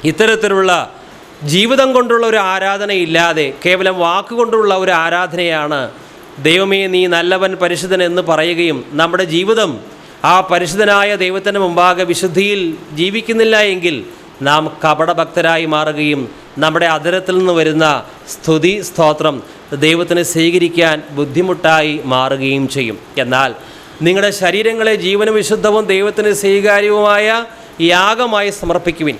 ഇത്തരത്തിലുള്ള ജീവിതം കൊണ്ടുള്ള ഒരു ആരാധനയില്ലാതെ കേവലം വാക്കുകൊണ്ടുള്ള ഒരു ആരാധനയാണ് ദൈവമേ നീ നല്ലവൻ പരിശുദ്ധൻ എന്ന് പറയുകയും നമ്മുടെ ജീവിതം ആ പരിശുദ്ധനായ ദൈവത്തിൻ്റെ മുമ്പാകെ വിശുദ്ധിയിൽ ജീവിക്കുന്നില്ല എങ്കിൽ നാം കപടഭക്തരായി മാറുകയും നമ്മുടെ അധരത്തിൽ നിന്ന് വരുന്ന സ്തുതി സ്തോത്രം ദൈവത്തിന് സ്വീകരിക്കാൻ ബുദ്ധിമുട്ടായി മാറുകയും ചെയ്യും. എന്നാൽ നിങ്ങളുടെ ശരീരങ്ങളെ ജീവനും വിശുദ്ധവും ദൈവത്തിന് സ്വീകാര്യവുമായ യാഗമായി സമർപ്പിക്കുവിൻ.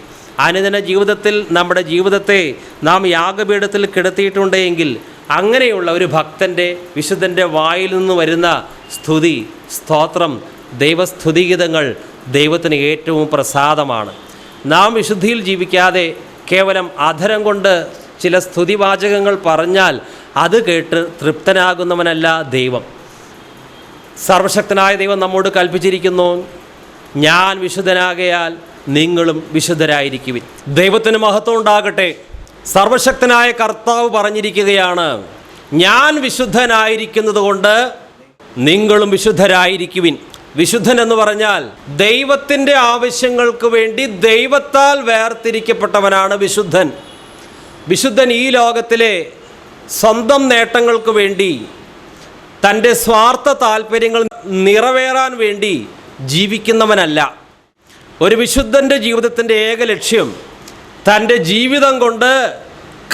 അനുദിന ജീവിതത്തിൽ നമ്മുടെ ജീവിതത്തെ നാം യാഗപീഠത്തിൽ കിടത്തിയിട്ടുണ്ടെങ്കിൽ അങ്ങനെയുള്ള ഒരു ഭക്തൻ്റെ വിശുദ്ധൻ്റെ വായിൽ നിന്ന് വരുന്ന സ്തുതി സ്തോത്രം ദൈവസ്തുതിഗീതങ്ങൾ ദൈവത്തിന് ഏറ്റവും പ്രസാദമാണ്. നാം വിശുദ്ധിയിൽ ജീവിക്കാതെ കേവലം അധരം കൊണ്ട് ചില സ്തുതിവാചകങ്ങൾ പറഞ്ഞാൽ അത് കേട്ട് തൃപ്തനാകുന്നവനല്ല ദൈവം. സർവശക്തനായ ദൈവം നമ്മോട് കൽപ്പിച്ചിരിക്കുന്നു, ഞാൻ വിശുദ്ധനാകയാൽ നിങ്ങളും വിശുദ്ധരായിരിക്കുവിൻ. ദൈവത്തിന് മഹത്വം ഉണ്ടാകട്ടെ. സർവശക്തനായ കർത്താവ് പറഞ്ഞിരിക്കുകയാണ്, ഞാൻ വിശുദ്ധനായിരിക്കുന്നത് കൊണ്ട് നിങ്ങളും വിശുദ്ധരായിരിക്കുവിൻ. വിശുദ്ധൻ എന്ന് പറഞ്ഞാൽ ദൈവത്തിൻ്റെ ആവശ്യങ്ങൾക്ക് വേണ്ടി ദൈവത്താൽ വേർതിരിക്കപ്പെട്ടവനാണ് വിശുദ്ധൻ. വിശുദ്ധൻ ഈ ലോകത്തിലെ സ്വന്തം നേട്ടങ്ങൾക്ക് വേണ്ടി തൻ്റെ സ്വാർത്ഥ താല്പര്യങ്ങൾ നിറവേറാൻ വേണ്ടി ജീവിക്കുന്നവനല്ല. ഒരു വിശുദ്ധൻ്റെ ജീവിതത്തിൻ്റെ ഏക ലക്ഷ്യം തൻ്റെ ജീവിതം കൊണ്ട്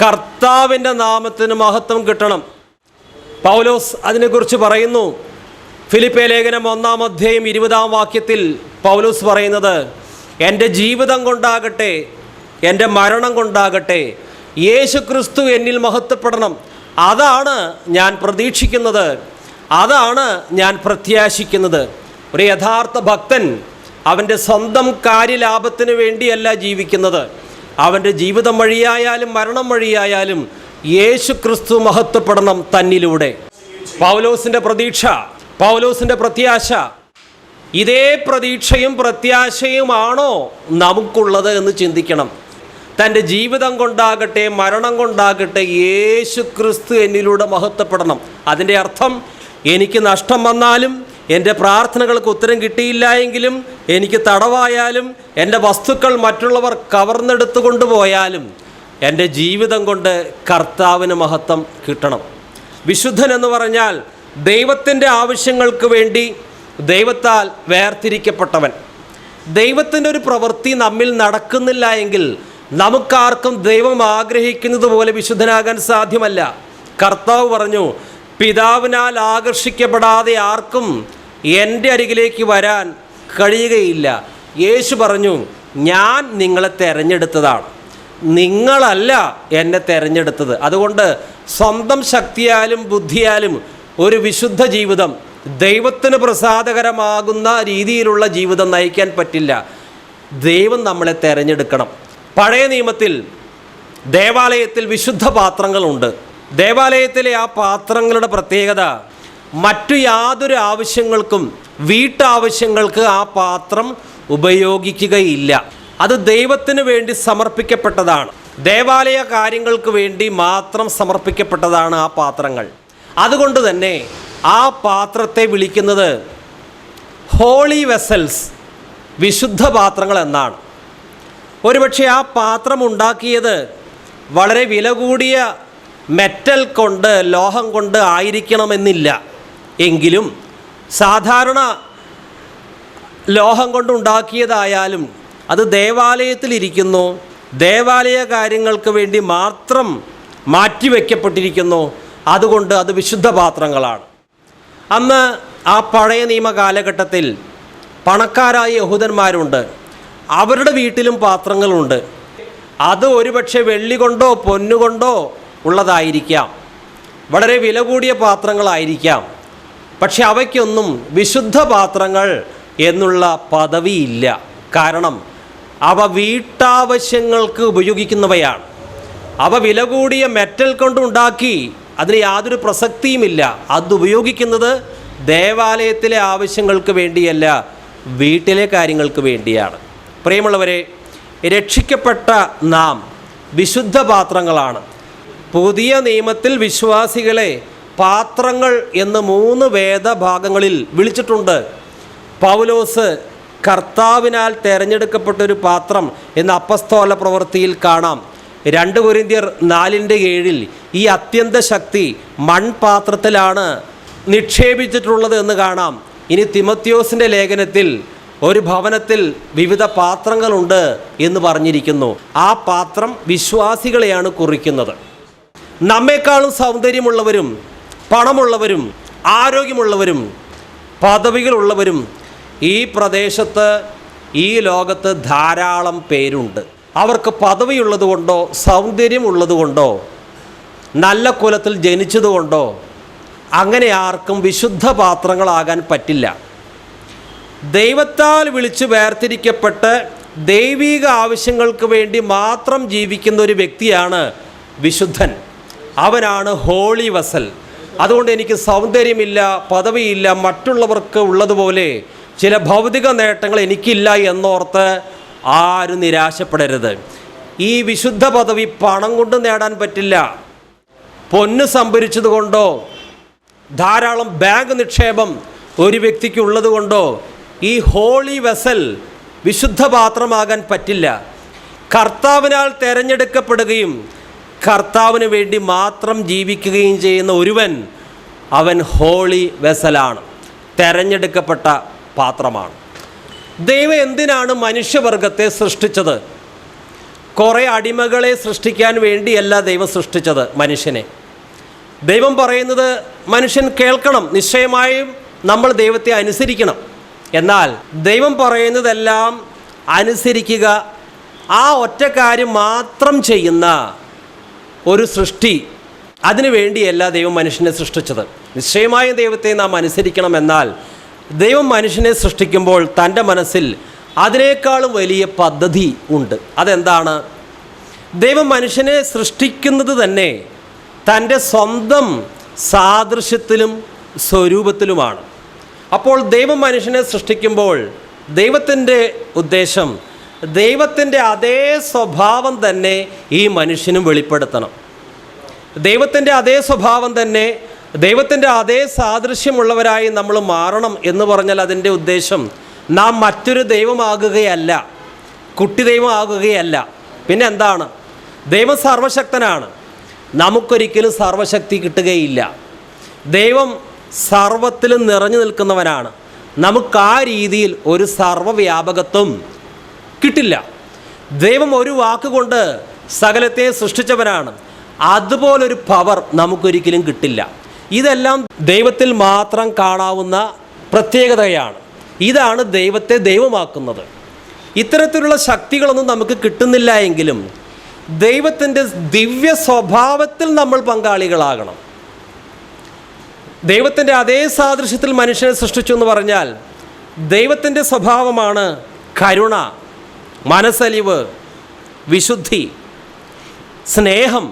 കർത്താവിൻ്റെ നാമത്തിന് മഹത്വം കിട്ടണം. പൗലോസ് അതിനെക്കുറിച്ച് പറയുന്നു. ഫിലിപ്പേ ലേഖനം 1-ാം അധ്യായം 20-ാം വാക്യത്തിൽ പൗലോസ് പറയുന്നത്, എൻ്റെ ജീവിതം കൊണ്ടാകട്ടെ എൻ്റെ മരണം കൊണ്ടാകട്ടെ യേശുക്രിസ്തു എന്നിൽ മഹത്വപ്പെടണം. അതാണ് ഞാൻ പ്രതീക്ഷിക്കുന്നത്, അതാണ് ഞാൻ പ്രത്യാശിക്കുന്നത്. ഒരു യഥാർത്ഥ ഭക്തൻ അവൻ്റെ സ്വന്തം കാര്യലാഭത്തിന് വേണ്ടിയല്ല ജീവിക്കുന്നത്. അവൻ്റെ ജീവിതം വഴിയായാലും മരണം വഴിയായാലും യേശുക്രിസ്തു മഹത്വപ്പെടണം തന്നിലൂടെ. പൗലോസിൻ്റെ പ്രതീക്ഷ, പൗലോസിൻ്റെ പ്രത്യാശ, ഇതേ പ്രതീക്ഷയും പ്രത്യാശയുമാണോ നമുക്കുള്ളത് എന്ന് ചിന്തിക്കണം. തൻ്റെ ജീവിതം കൊണ്ടാകട്ടെ മരണം കൊണ്ടാകട്ടെ യേശുക്രിസ്തു എന്നിലൂടെ മഹത്വപ്പെടണം. അതിൻ്റെ അർത്ഥം എനിക്ക് നഷ്ടം വന്നാലും, എൻ്റെ പ്രാർത്ഥനകൾക്ക് ഉത്തരം കിട്ടിയില്ല എങ്കിലും, എനിക്ക് തടവായാലും, എൻ്റെ വസ്തുക്കൾ മറ്റുള്ളവർ കവർന്നെടുത്തു കൊണ്ടുപോയാലും എൻ്റെ ജീവിതം കൊണ്ട് കർത്താവിന് മഹത്വം കിട്ടണം. വിശുദ്ധൻ എന്ന് പറഞ്ഞാൽ ദൈവത്തിൻ്റെ ആവശ്യങ്ങൾക്ക് വേണ്ടി ദൈവത്താൽ വേർതിരിക്കപ്പെട്ടവൻ. ദൈവത്തിൻ്റെ ഒരു പ്രവൃത്തി നമ്മിൽ നടക്കുന്നില്ല എങ്കിൽ നമുക്കാർക്കും ദൈവം ആഗ്രഹിക്കുന്നത് പോലെ വിശുദ്ധനാകാൻ സാധ്യമല്ല. കർത്താവ് പറഞ്ഞു, പിതാവിനാൽ ആകർഷിക്കപ്പെടാതെ ആർക്കും എൻ്റെ അരികിലേക്ക് വരാൻ കഴിയുകയില്ല. യേശു പറഞ്ഞു, ഞാൻ നിങ്ങളെ തിരഞ്ഞെടുത്തതാണ്, നിങ്ങളല്ല എന്നെ തിരഞ്ഞെടുത്തത്. അതുകൊണ്ട് സ്വന്തം ശക്തിയാലും ബുദ്ധിയാലും ഒരു വിശുദ്ധ ജീവിതം, ദൈവത്തിന് പ്രസാദകരമാകുന്ന രീതിയിലുള്ള ജീവിതം നയിക്കാൻ പറ്റില്ല. ദൈവം നമ്മളെ തിരഞ്ഞെടുക്കണം. പഴയ നിയമത്തിൽ ദേവാലയത്തിൽ വിശുദ്ധ പാത്രങ്ങളുണ്ട്. ദേവാലയത്തിലെ ആ പാത്രങ്ങളുടെ പ്രത്യേകത, മറ്റു യാതൊരു ആവശ്യങ്ങൾക്കും വീട്ടാവശ്യങ്ങൾക്ക് ആ പാത്രം ഉപയോഗിക്കുകയില്ല. അത് ദൈവത്തിന് വേണ്ടി സമർപ്പിക്കപ്പെട്ടതാണ്. ദേവാലയ കാര്യങ്ങൾക്ക് വേണ്ടി മാത്രം സമർപ്പിക്കപ്പെട്ടതാണ് ആ പാത്രങ്ങൾ. അതുകൊണ്ട് തന്നെ ആ പാത്രത്തെ വിളിക്കുന്നത് ഹോളി വെസൽസ്, വിശുദ്ധ പാത്രങ്ങൾ എന്നാണ്. ഒരുപക്ഷെ ആ പാത്രം ഉണ്ടാക്കിയത് വളരെ വില കൂടിയ മെറ്റൽ കൊണ്ട്, ലോഹം കൊണ്ട് ആയിരിക്കണമെന്നില്ല. എങ്കിലും സാധാരണ ലോഹം കൊണ്ടുണ്ടാക്കിയതായാലും അത് ദേവാലയത്തിലിരിക്കുന്നു, ദേവാലയ കാര്യങ്ങൾക്ക് വേണ്ടി മാത്രം മാറ്റിവെക്കപ്പെട്ടിരിക്കുന്നു. അതുകൊണ്ട് അത് വിശുദ്ധ പാത്രങ്ങളാണ്. അന്ന് ആ പഴയ നിയമ കാലഘട്ടത്തിൽ പണക്കാരായ യഹൂദന്മാരുണ്ട്. അവരുടെ വീട്ടിലും പാത്രങ്ങളുണ്ട്. അത് ഒരുപക്ഷെ വെള്ളി കൊണ്ടോ പൊന്നുകൊണ്ടോ ഉള്ളതായിരിക്കാം, വളരെ വില കൂടിയ പാത്രങ്ങളായിരിക്കാം. പക്ഷെ അവയ്ക്കൊന്നും വിശുദ്ധ പാത്രങ്ങൾ എന്നുള്ള പദവിയില്ല. കാരണം അവ വീട്ടാവശ്യങ്ങൾക്ക് ഉപയോഗിക്കുന്നവയാണ്. അവ വില കൂടിയ മെറ്റൽ കൊണ്ടുണ്ടാക്കി അതിന് യാതൊരു പ്രസക്തിയുമില്ല. അത് ഉപയോഗിക്കുന്നത് ദേവാലയത്തിലെ ആവശ്യങ്ങൾക്ക് വേണ്ടിയല്ല, വീട്ടിലെ കാര്യങ്ങൾക്ക് വേണ്ടിയാണ്. പ്രിയമുള്ളവരെ, രക്ഷിക്കപ്പെട്ട നാം വിശുദ്ധ പാത്രങ്ങളാണ്. പുതിയ നിയമത്തിൽ വിശ്വാസികളെ പാത്രങ്ങൾ എന്ന് 3 വേദഭാഗങ്ങളിൽ വിളിച്ചിട്ടുണ്ട്. പൗലോസ് കർത്താവിനാൽ തിരഞ്ഞെടുക്കപ്പെട്ടൊരു പാത്രം എന്ന അപ്പസ്തോല പ്രവൃത്തിയിൽ കാണാം. 2 കൊരിന്ത്യർ 4:7 ഈ അത്യന്ത ശക്തി മൺപാത്രത്തിലാണ് നിക്ഷേപിച്ചിട്ടുള്ളത് എന്ന് കാണാം. ഇനി തിമോത്തിയോസിൻ്റെ ലേഖനത്തിൽ ഒരു ഭവനത്തിൽ വിവിധ പാത്രങ്ങളുണ്ട് എന്ന് പറഞ്ഞിരിക്കുന്നു. ആ പാത്രം വിശ്വാസികളെയാണ് കുറിക്കുന്നത്. നമ്മെക്കാളും സൗന്ദര്യമുള്ളവരും പണമുള്ളവരും ആരോഗ്യമുള്ളവരും പദവികളുള്ളവരും ഈ പ്രദേശത്ത് ഈ ലോകത്ത് ധാരാളം പേരുണ്ട്. അവർക്ക് പദവിയുള്ളതുകൊണ്ടോ സൗന്ദര്യമുള്ളതുകൊണ്ടോ നല്ല കുലത്തിൽ ജനിച്ചതുകൊണ്ടോ അങ്ങനെ ആർക്കും വിശുദ്ധ പാത്രങ്ങളാകാൻ പറ്റില്ല. ദൈവത്താൽ വിളിച്ച് വേർതിരിക്കപ്പെട്ട് ദൈവിക ആവശ്യങ്ങൾക്ക് വേണ്ടി മാത്രം ജീവിക്കുന്ന ഒരു വ്യക്തിയാണ് വിശുദ്ധൻ. അവനാണ് ഹോളി വെസൽ. അതുകൊണ്ട് എനിക്ക് സൗന്ദര്യമില്ല, പദവിയില്ല, മറ്റുള്ളവർക്ക് ഉള്ളതുപോലെ ചില ഭൗതിക നേട്ടങ്ങൾ എനിക്കില്ല എന്നോർത്ത് ആരും നിരാശപ്പെടരുത്. ഈ വിശുദ്ധ പദവി പണം കൊണ്ട് നേടാൻ പറ്റില്ല. പൊന്ന് സംഭരിച്ചതുകൊണ്ടോ ധാരാളം ബാങ്ക് നിക്ഷേപം ഒരു വ്യക്തിക്ക് ഉള്ളതുകൊണ്ടോ ഈ ഹോളി വെസൽ വിശുദ്ധ പാത്രമാകാൻ പറ്റില്ല. കർത്താവിനാൽ തിരഞ്ഞെടുക്കപ്പെടുകയും കർത്താവിന് വേണ്ടി മാത്രം ജീവിക്കുകയും ചെയ്യുന്ന ഒരുവൻ അവൻ ഹോളി വെസലാണ്, തിരഞ്ഞെടുക്കപ്പെട്ട പാത്രമാണ്. ദൈവം എന്തിനാണ് മനുഷ്യവർഗത്തെ സൃഷ്ടിച്ചത്? കുറേ അടിമകളെ സൃഷ്ടിക്കാൻ വേണ്ടിയല്ല ദൈവം സൃഷ്ടിച്ചത് മനുഷ്യനെ. ദൈവം പറയുന്നത് മനുഷ്യൻ കേൾക്കണം, നിശ്ചയമായും നമ്മൾ ദൈവത്തെ അനുസരിക്കണം. എന്നാൽ ദൈവം പറയുന്നതെല്ലാം അനുസരിക്കുക, ആ ഒറ്റ കാര്യം മാത്രം ചെയ്യുന്ന ഒരു സൃഷ്ടി, അതിനു വേണ്ടിയല്ല ദൈവം മനുഷ്യനെ സൃഷ്ടിച്ചത്. നിശ്ചയമായും ദൈവത്തെ നാം അനുസരിക്കണം. എന്നാൽ ദൈവം മനുഷ്യനെ സൃഷ്ടിക്കുമ്പോൾ തൻ്റെ മനസ്സിൽ അതിനേക്കാളും വലിയ പദ്ധതി ഉണ്ട്. അതെന്താണ്? ദൈവം മനുഷ്യനെ സൃഷ്ടിക്കുന്നത് തന്നെ തൻ്റെ സ്വന്തം സാദൃശ്യത്തിലും സ്വരൂപത്തിലുമാണ്. അപ്പോൾ ദൈവം മനുഷ്യനെ സൃഷ്ടിക്കുമ്പോൾ ദൈവത്തിൻ്റെ ഉദ്ദേശം ദൈവത്തിൻ്റെ അതേ സ്വഭാവം തന്നെ ഈ മനുഷ്യനും വെളിപ്പെടുത്തണം. ദൈവത്തിൻ്റെ അതേ സ്വഭാവം തന്നെ, ദൈവത്തിൻ്റെ അതേ സാദൃശ്യമുള്ളവരായി നമ്മൾ മാറണം എന്ന് പറഞ്ഞാൽ അതിൻ്റെ ഉദ്ദേശം നാം മറ്റൊരു ദൈവമാകുകയല്ല, കുട്ടി ദൈവമാകുകയല്ല. പിന്നെ എന്താണ്? ദൈവം സർവശക്തനാണ്, നമുക്കൊരിക്കലും സർവശക്തി കിട്ടുകയില്ല. ദൈവം സർവത്തിലും നിറഞ്ഞു നിൽക്കുന്നവനാണ്, നമുക്ക് ആ രീതിയിൽ ഒരു സർവ്വവ്യാപകത്വം കിട്ടില്ല. ദൈവം ഒരു വാക്കുകൊണ്ട് സകലത്തെ സൃഷ്ടിച്ചവനാണ്, അതുപോലൊരു പവർ നമുക്കൊരിക്കലും കിട്ടില്ല. ഇതെല്ലാം ദൈവത്തിൽ മാത്രം കാണാവുന്ന പ്രത്യേകതയാണ്. ഇതാണ് ദൈവത്തെ ദൈവമാക്കുന്നത്. ഇത്തരത്തിലുള്ള ശക്തികളൊന്നും നമുക്ക് കിട്ടുന്നില്ല എങ്കിലും ദൈവത്തിൻ്റെ ദിവ്യ സ്വഭാവത്തിൽ നമ്മൾ പങ്കാളികളാകണം. ദൈവത്തിൻ്റെ അതേ സാദൃശ്യത്തിൽ മനുഷ്യനെ സൃഷ്ടിച്ചു എന്ന് പറഞ്ഞാൽ ദൈവത്തിൻ്റെ സ്വഭാവമാണ് കരുണ, മനസ്സലിവ്, വിശുദ്ധി, സ്നേഹം.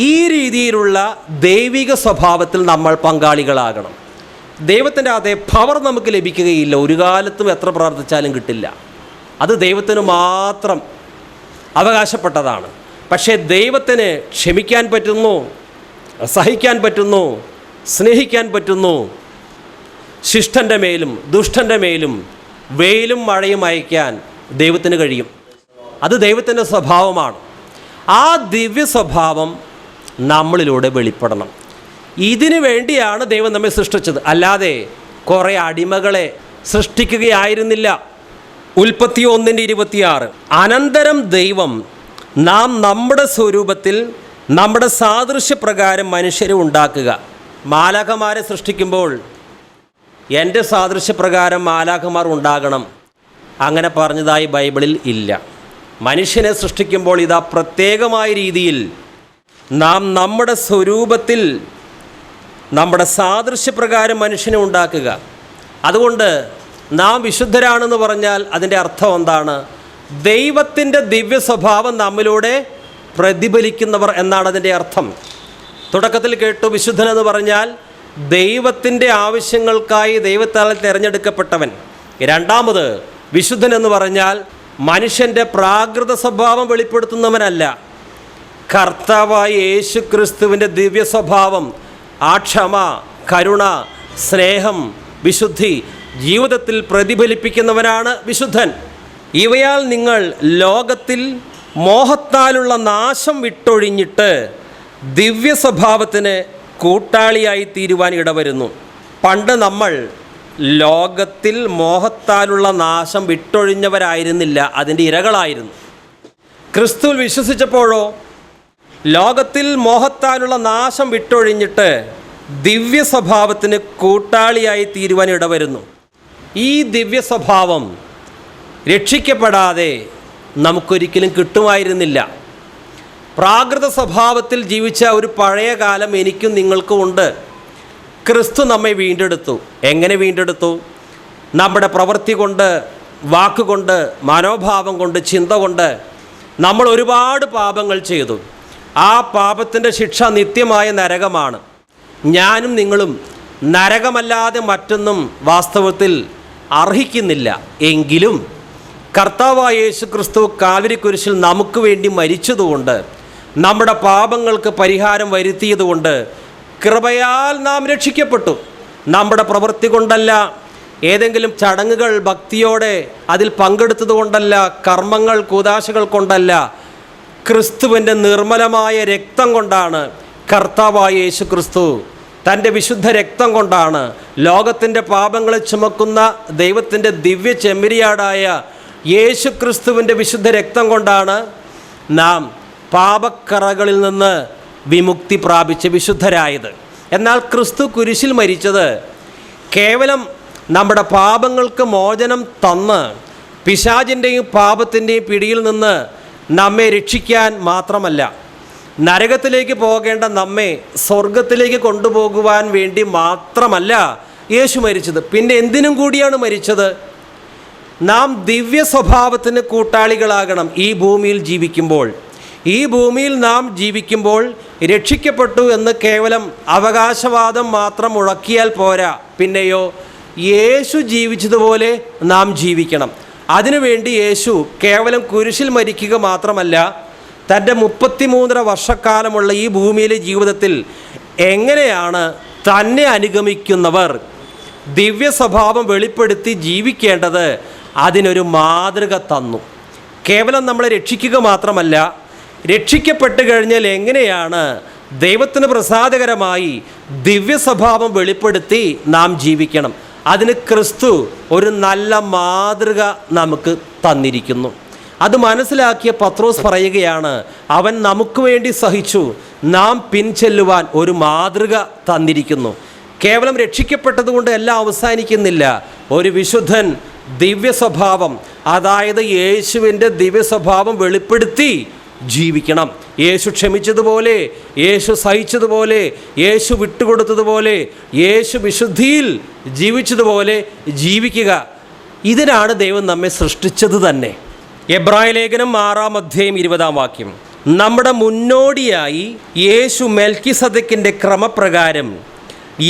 ഈ രീതിയിലുള്ള ദൈവിക സ്വഭാവത്തിൽ നമ്മൾ പങ്കാളികളാകണം. ദൈവത്തിൻ്റെ അതേ പവർ നമുക്ക് ലഭിക്കുകയില്ല, ഒരു കാലത്തും എത്ര പ്രാർത്ഥിച്ചാലും കിട്ടില്ല. അത് ദൈവത്തിന് മാത്രം അവകാശപ്പെട്ടതാണ്. പക്ഷേ ദൈവത്തിന് ക്ഷമിക്കാൻ പറ്റുന്നു, സഹിക്കാൻ പറ്റുന്നു, സ്നേഹിക്കാൻ പറ്റുന്നു. ശിഷ്ടൻ്റെ മേലും ദുഷ്ടൻ്റെ മേലും വെയിലും മഴയും അയക്കാൻ ദൈവത്തിന് കഴിയും. അത് ദൈവത്തിൻ്റെ സ്വഭാവമാണ്. ആ ദിവ്യ സ്വഭാവം നമ്മളിലൂടെ വെളിപ്പെടണം. ഇതിനു വേണ്ടിയാണ് ദൈവം നമ്മെ സൃഷ്ടിച്ചത്, അല്ലാതെ കുറേ അടിമകളെ സൃഷ്ടിക്കുകയായിരുന്നില്ല. ഉൽപ്പത്തി 1:26 അനന്തരം ദൈവം നാം നമ്മുടെ സ്വരൂപത്തിൽ നമ്മുടെ സാദൃശ്യപ്രകാരം മനുഷ്യരെ ഉണ്ടാക്കുക. മാലാഖമാരെ സൃഷ്ടിക്കുമ്പോൾ എൻ്റെ സാദൃശ്യപ്രകാരം മാലാഖമാർ ഉണ്ടാകണം അങ്ങനെ പറഞ്ഞതായി ബൈബിളിൽ ഇല്ല. മനുഷ്യനെ സൃഷ്ടിക്കുമ്പോൾ ഇതാ പ്രത്യേകമായ രീതിയിൽ നാം നമ്മുടെ സ്വരൂപത്തിൽ നമ്മുടെ സാദൃശ്യപ്രകാരം മനുഷ്യനെ ഉണ്ടാക്കുക. അതുകൊണ്ട് നാം വിശുദ്ധരാണെന്ന് പറഞ്ഞാൽ അതിൻ്റെ അർത്ഥം എന്താണ്? ദൈവത്തിൻ്റെ ദിവ്യ സ്വഭാവം നമ്മിലൂടെ പ്രതിഫലിക്കുന്നവർ എന്നാണ് അതിൻ്റെ അർത്ഥം. തുടക്കത്തിൽ കേട്ടു, വിശുദ്ധനെന്ന് പറഞ്ഞാൽ ദൈവത്തിൻ്റെ ആവശ്യങ്ങൾക്കായി ദൈവത്താൽ തിരഞ്ഞെടുക്കപ്പെട്ടവൻ. രണ്ടാമത് വിശുദ്ധൻ എന്ന് പറഞ്ഞാൽ മനുഷ്യൻ്റെ പ്രാകൃത സ്വഭാവം വെളിപ്പെടുത്തുന്നവനല്ല, കർത്താവായ യേശു ക്രിസ്തുവിൻ്റെ ദിവ്യ സ്വഭാവം, ആ ക്ഷമ, കരുണ, സ്നേഹം, വിശുദ്ധി, ജീവിതത്തിൽ പ്രതിഫലിപ്പിക്കുന്നവനാണ് വിശുദ്ധൻ. ഇവയാൽ നിങ്ങൾ ലോകത്തിൽ മോഹത്താലുള്ള നാശം വിട്ടൊഴിഞ്ഞിട്ട് ദിവ്യ സ്വഭാവത്തിന് കൂട്ടാളിയായി തീരുവാൻ ഇടവരുന്നു. പണ്ട് നമ്മൾ ലോകത്തിൽ മോഹത്താലുള്ള നാശം വിട്ടൊഴിഞ്ഞവരായിരുന്നില്ല, അതിൻ്റെ ഇരകളായിരുന്നു. ക്രിസ്തുവിൽ വിശ്വസിച്ചപ്പോഴോ ലോകത്തിൽ മോഹത്താലുള്ള നാശം വിട്ടൊഴിഞ്ഞിട്ട് ദിവ്യ സ്വഭാവത്തിന് കൂട്ടാളിയായി തീരുവാൻ ഇടവരുന്നു. ഈ ദിവ്യ സ്വഭാവം രക്ഷിക്കപ്പെടാതെ നമുക്കൊരിക്കലും കിട്ടുമായിരുന്നില്ല. പ്രാകൃത സ്വഭാവത്തിൽ ജീവിച്ച ഒരു പഴയ കാലം എനിക്കും നിങ്ങൾക്കും ഉണ്ട്. ക്രിസ്തു നമ്മെ വീണ്ടെടുത്തു. എങ്ങനെ വീണ്ടെടുത്തു? നമ്മുടെ പ്രവൃത്തി കൊണ്ട്, വാക്കുകൊണ്ട്, മനോഭാവം കൊണ്ട്, ചിന്ത കൊണ്ട് നമ്മൾ ഒരുപാട് പാപങ്ങൾ ചെയ്തു. ആ പാപത്തിൻ്റെ ശിക്ഷ നിത്യമായ നരകമാണ്. ഞാനും നിങ്ങളും നരകമല്ലാതെ മറ്റൊന്നും വാസ്തവത്തിൽ അർഹിക്കുന്നില്ല. എങ്കിലും കർത്താവായ യേശു ക്രിസ്തു കാൽവരി കുരിശിൽ നമുക്ക് വേണ്ടി മരിച്ചതുകൊണ്ട്, നമ്മുടെ പാപങ്ങൾക്ക് പരിഹാരം വരുത്തിയതുകൊണ്ട് കൃപയാൽ നാം രക്ഷിക്കപ്പെട്ടു. നമ്മുടെ പ്രവൃത്തി കൊണ്ടല്ല, ഏതെങ്കിലും ചടങ്ങുകൾ ഭക്തിയോടെ അതിൽ പങ്കെടുത്തതുകൊണ്ടല്ല, കർമ്മങ്ങൾ കൂദാശകൾ കൊണ്ടല്ല, ക്രിസ്തുവിൻ്റെ നിർമ്മലമായ രക്തം കൊണ്ടാണ്. കർത്താവായ യേശു ക്രിസ്തു തൻ്റെ വിശുദ്ധ രക്തം കൊണ്ടാണ്, ലോകത്തിൻ്റെ പാപങ്ങളെ ചുമക്കുന്ന ദൈവത്തിൻ്റെ ദിവ്യ ചെമ്മരിയാടായ യേശു ക്രിസ്തുവിൻ്റെ വിശുദ്ധ രക്തം കൊണ്ടാണ് നാം പാപക്കറകളിൽ നിന്ന് വിമുക്തി പ്രാപിച്ച് വിശുദ്ധരായത്. എന്നാൽ ക്രിസ്തു കുരിശിൽ മരിച്ചത് കേവലം നമ്മുടെ പാപങ്ങൾക്ക് മോചനം തന്ന് പിശാചിൻ്റെയും പാപത്തിൻ്റെയും പിടിയിൽ നിന്ന് നമ്മെ രക്ഷിക്കാൻ മാത്രമല്ല, നരകത്തിലേക്ക് പോകേണ്ട നമ്മെ സ്വർഗത്തിലേക്ക് കൊണ്ടുപോകുവാൻ വേണ്ടി മാത്രമല്ല യേശു മരിച്ചത്. പിന്നെ എന്തിനും കൂടിയാണ് മരിച്ചത്? നാം ദിവ്യ സ്വഭാവത്തിന് കൂട്ടാളികളാകണം. ഈ ഭൂമിയിൽ ജീവിക്കുമ്പോൾ, ഈ ഭൂമിയിൽ നാം ജീവിക്കുമ്പോൾ രക്ഷിക്കപ്പെട്ടു എന്ന് കേവലം അവകാശവാദം മാത്രം മുഴക്കിയാൽ പോരാ. പിന്നെയോ യേശു ജീവിച്ചതുപോലെ നാം ജീവിക്കണം. അതിനുവേണ്ടി യേശു കേവലം കുരിശിൽ മരിക്കുക മാത്രമല്ല, തൻ്റെ 33 വർഷക്കാലമുള്ള ഈ ഭൂമിയിലെ ജീവിതത്തിൽ എങ്ങനെയാണ് തന്നെ അനുഗമിക്കുന്നവർ ദിവ്യ സ്വഭാവം വെളിപ്പെടുത്തി ജീവിക്കേണ്ടത്, അതിനൊരു മാതൃക തന്നു. കേവലം നമ്മളെ രക്ഷിക്കുക മാത്രമല്ല, രക്ഷിക്കപ്പെട്ട് കഴിഞ്ഞാൽ എങ്ങനെയാണ് ദൈവത്തിന് പ്രസാദകരമായി ദിവ്യ സ്വഭാവം വെളിപ്പെടുത്തി നാം ജീവിക്കണം, അതിന് ക്രിസ്തു ഒരു നല്ല മാതൃക നമുക്ക് തന്നിരിക്കുന്നു. അത് മനസ്സിലാക്കിയ പത്രോസ് പറയുകയാണ്, അവൻ നമുക്ക് വേണ്ടി സഹിച്ചു, നാം പിൻചെല്ലുവാൻ ഒരു മാതൃക തന്നിരിക്കുന്നു. കേവലം രക്ഷിക്കപ്പെട്ടതുകൊണ്ട് എല്ലാം അവസാനിക്കുന്നില്ല. ഒരു വിശുദ്ധൻ ദിവ്യ സ്വഭാവം, അതായത് യേശുവിൻ്റെ ദിവ്യ സ്വഭാവം വെളിപ്പെടുത്തി ജീവിക്കണം. യേശു ക്ഷമിച്ചതുപോലെ, യേശു സഹിച്ചതുപോലെ, യേശു വിട്ടുകൊടുത്തതുപോലെ, യേശു വിശുദ്ധിയിൽ ജീവിച്ചതുപോലെ ജീവിക്കുക. ഇതിനാണ് ദൈവം നമ്മെ സൃഷ്ടിച്ചത് തന്നെ. എബ്രായ ലേഖനം 6-ാം അധ്യായം 20-ാം വാക്യം, നമ്മുടെ മുന്നോടിയായി യേശു മെൽക്കിസദെക്കിൻ്റെ ക്രമപ്രകാരം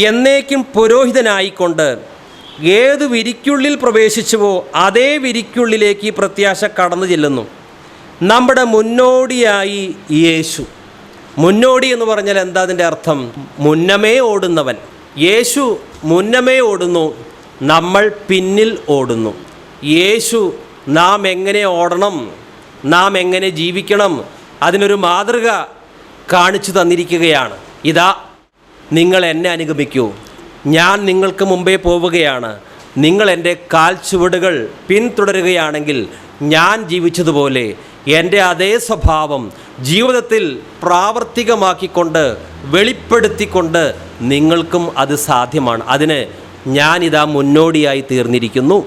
എന്നേക്കും പുരോഹിതനായിക്കൊണ്ട് ഏത് വിരിക്കുള്ളിൽ പ്രവേശിച്ചുവോ അതേ വിരിക്കുള്ളിലേക്ക് പ്രത്യാശ കടന്നു ചെല്ലുന്നു. നമ്മുടെ മുന്നോടിയായി യേശു. മുന്നോടി എന്ന് പറഞ്ഞാൽ എന്താ അതിൻ്റെ അർത്ഥം? മുന്നമേ ഓടുന്നവൻ. യേശു മുന്നമേ ഓടുന്നു, നമ്മൾ പിന്നിൽ ഓടുന്നു. യേശു നാം എങ്ങനെ ഓടണം, നാം എങ്ങനെ ജീവിക്കണം, അതിനൊരു മാതൃക കാണിച്ചു തന്നിരിക്കുകയാണ്. ഇതാ, നിങ്ങൾ എന്നെ അനുഗമിക്കൂ, ഞാൻ നിങ്ങൾക്ക് മുമ്പേ പോവുകയാണ്. നിങ്ങൾ എൻ്റെ കാൽ ചുവടുകൾ പിന്തുടരുകയാണെങ്കിൽ ഞാൻ ജീവിച്ചതുപോലെ എൻ്റെ അതേ സ്വഭാവം ജീവിതത്തിൽ പ്രാവർത്തികമാക്കിക്കൊണ്ട് വെളിപ്പെടുത്തിക്കൊണ്ട് നിങ്ങൾക്കും അത് സാധ്യമാണ്. അതിന് ഞാനിതാ മുന്നോടിയായി തീർന്നിരിക്കുന്നു.